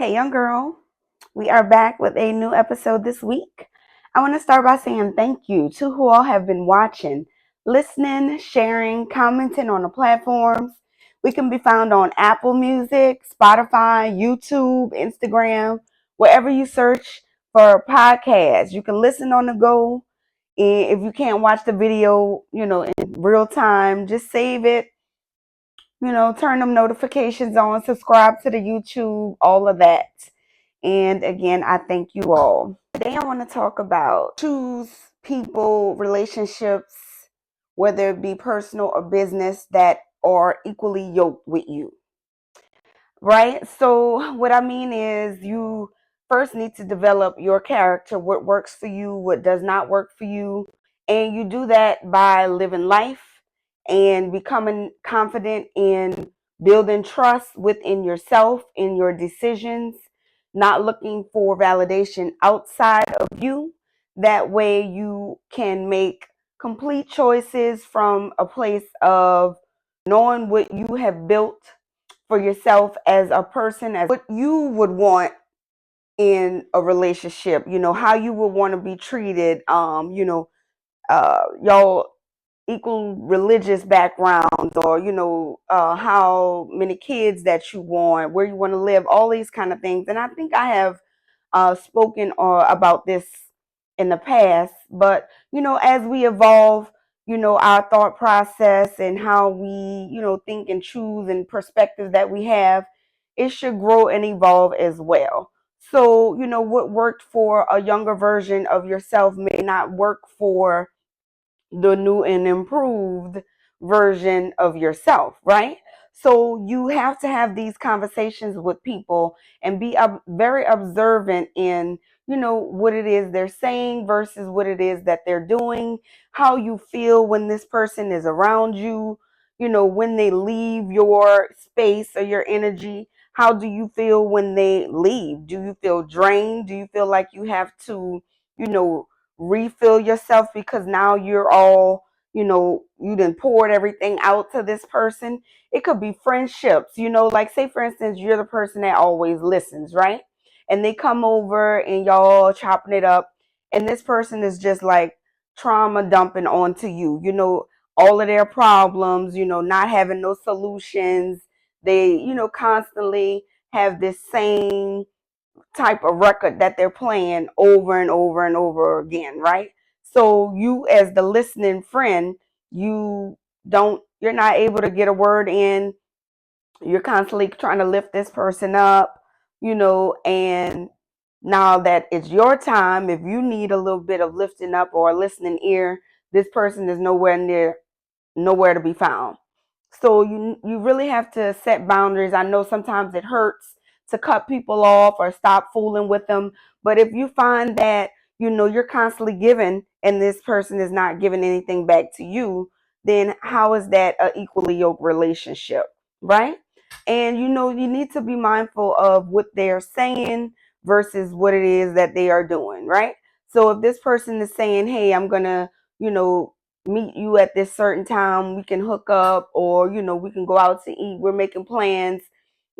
Hey, young girl, we are back with a new episode this week. I want to start by saying thank you to who all have been watching, listening, sharing, commenting on the platforms. We can be found on Apple Music, Spotify, YouTube, Instagram, wherever you search for podcasts. You can listen on the go. And if you can't watch the video, in real time, just save it, turn them notifications on, subscribe to the YouTube, all of that. And again, I thank you all. Today I want to talk about choose people, relationships, whether it be personal or business, that are equally yoked with you. Right? So what I mean is you first need to develop your character, what works for you, what does not work for you. And you do that by living life and becoming confident in building trust within yourself, in your decisions, not looking for validation outside of you. That way you can make complete choices from a place of knowing what you have built for yourself as a person, as what you would want in a relationship, how you would want to be treated, y'all equal religious backgrounds, or how many kids that you want, where you want to live, all these kind of things. And I think I have spoken about this in the past, but as we evolve, our thought process and how we, think and choose and perspectives that we have, it should grow and evolve as well. So, what worked for a younger version of yourself may not work for the new and improved version of yourself, right? So you have to have these conversations with people and be very observant in, what it is they're saying versus what it is that they're doing, how you feel when this person is around you, when they leave your space or your energy. How do you feel when they leave? Do you feel drained? Do you feel like you have to, you know, refill yourself because now you're all, you done poured everything out to this person? It could be friendships, like say for instance, you're the person that always listens, right? And they come over and y'all chopping it up, and this person is just like trauma dumping onto you, all of their problems, not having no solutions. They, constantly have this same type of record that they're playing over and over and over again, right? So you as the listening friend, you're not able to get a word in. You're constantly trying to lift this person up, and now that it's your time, if you need a little bit of lifting up or a listening ear, this person is nowhere to be found. So you really have to set boundaries. I know sometimes it hurts to cut people off or stop fooling with them, but if you find that you're constantly giving and this person is not giving anything back to you, then how is that a equally yoked relationship, right? And you need to be mindful of what they're saying versus what it is that they are doing, right? So if this person is saying, "Hey, I'm gonna, you know, meet you at this certain time, we can hook up, or we can go out to eat, we're making plans,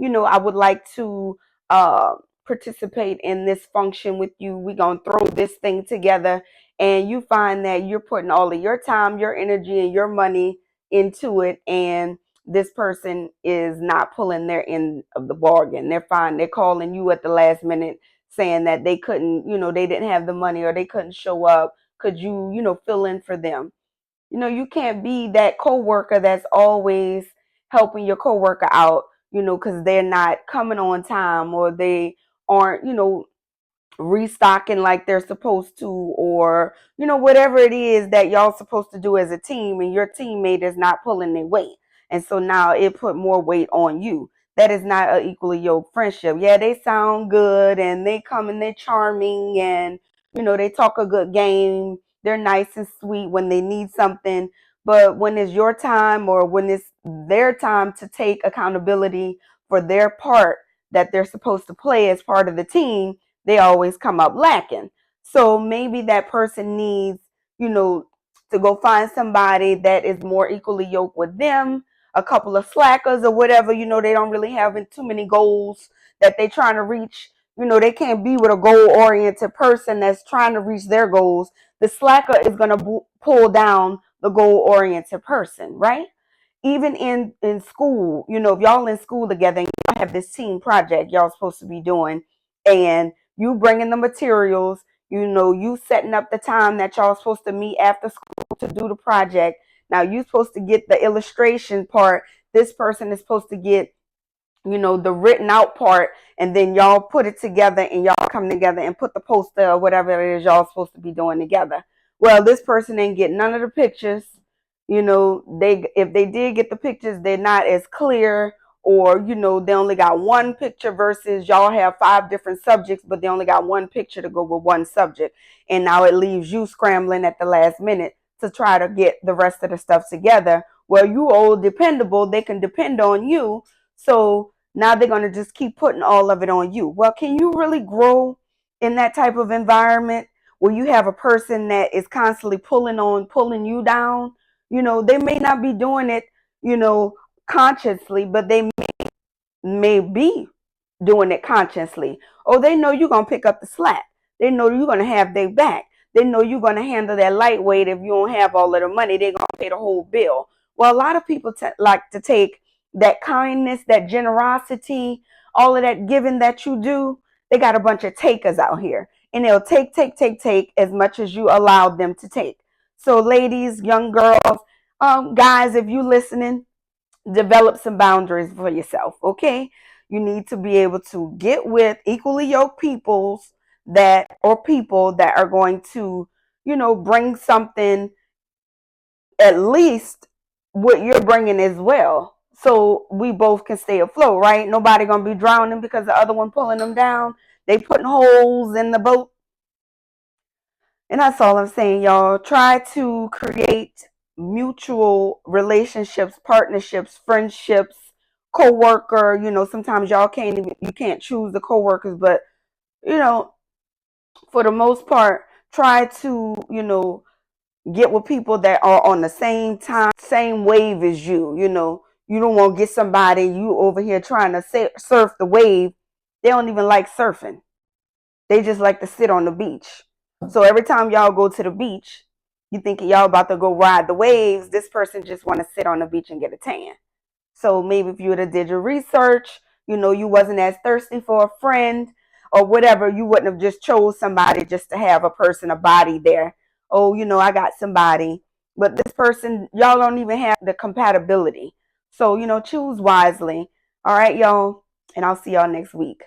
I would like to uh participate in this function with you, we're gonna throw this thing together," and you find that you're putting all of your time, your energy, and your money into it, and this person is not pulling their end of the bargain. They're calling you at the last minute saying that they couldn't, they didn't have the money or they couldn't show up. Could you, fill in for them? You can't be that coworker that's always helping your coworker out, because they're not coming on time, or they aren't, restocking like they're supposed to, or whatever it is that y'all supposed to do as a team, and your teammate is not pulling their weight, and so now it put more weight on you. That is not an equally yoked friendship. Yeah, they sound good and they come and they're charming, and they talk a good game, they're nice and sweet when they need something, but when it's your time, or when it's their time to take accountability for their part that they're supposed to play as part of the team, they always come up lacking. So maybe that person needs, you know, to go find somebody that is more equally yoked with them, a couple of slackers or whatever, they don't really have too many goals that they're trying to reach. They can't be with a goal-oriented person that's trying to reach their goals. The slacker is going to pull down the goal-oriented person, right? Even in school, if y'all in school together and y'all have this team project y'all supposed to be doing, and you bringing the materials, you setting up the time that y'all supposed to meet after school to do the project. Now you supposed to get the illustration part. This person is supposed to get the written out part, and then y'all put it together and y'all come together and put the poster or whatever it is y'all supposed to be doing together. Well, this person ain't get none of the pictures. If they did get the pictures, they're not as clear, or they only got one picture versus y'all have 5 different subjects, but they only got one picture to go with one subject. And now it leaves you scrambling at the last minute to try to get the rest of the stuff together. Well, you old dependable, they can depend on you. So now they're going to just keep putting all of it on you. Well, can you really grow in that type of environment where you have a person that is constantly pulling you down? They may not be doing it, consciously, but they may be doing it consciously. Oh, they know you're going to pick up the slack. They know you're going to have their back. They know you're going to handle that lightweight. If you don't have all of the money, they're going to pay the whole bill. Well, a lot of people like to take that kindness, that generosity, all of that giving that you do. They got a bunch of takers out here, and they'll take as much as you allow them to take. So ladies, young girls, guys, if you listening, develop some boundaries for yourself. Okay, you need to be able to get with equally yoked people that are going to bring something, at least what you're bringing as well, so we both can stay afloat, right? Nobody gonna be drowning because the other one pulling them down. They putting holes in the boat. And that's all I'm saying, y'all. Try to create mutual relationships, partnerships, friendships, co-worker. Sometimes you can't choose the co-workers, but for the most part, try to, get with people that are on the same time, same wave as you. You don't want to get somebody, you over here trying to surf the wave. They don't even like surfing. They just like to sit on the beach. So every time y'all go to the beach, you thinking y'all about to go ride the waves. This person just want to sit on the beach and get a tan. So maybe if you would have did your research, you wasn't as thirsty for a friend or whatever, you wouldn't have just chose somebody just to have a body there. Oh, I got somebody, but this person, y'all don't even have the compatibility. So, choose wisely. All right, y'all. And I'll see y'all next week.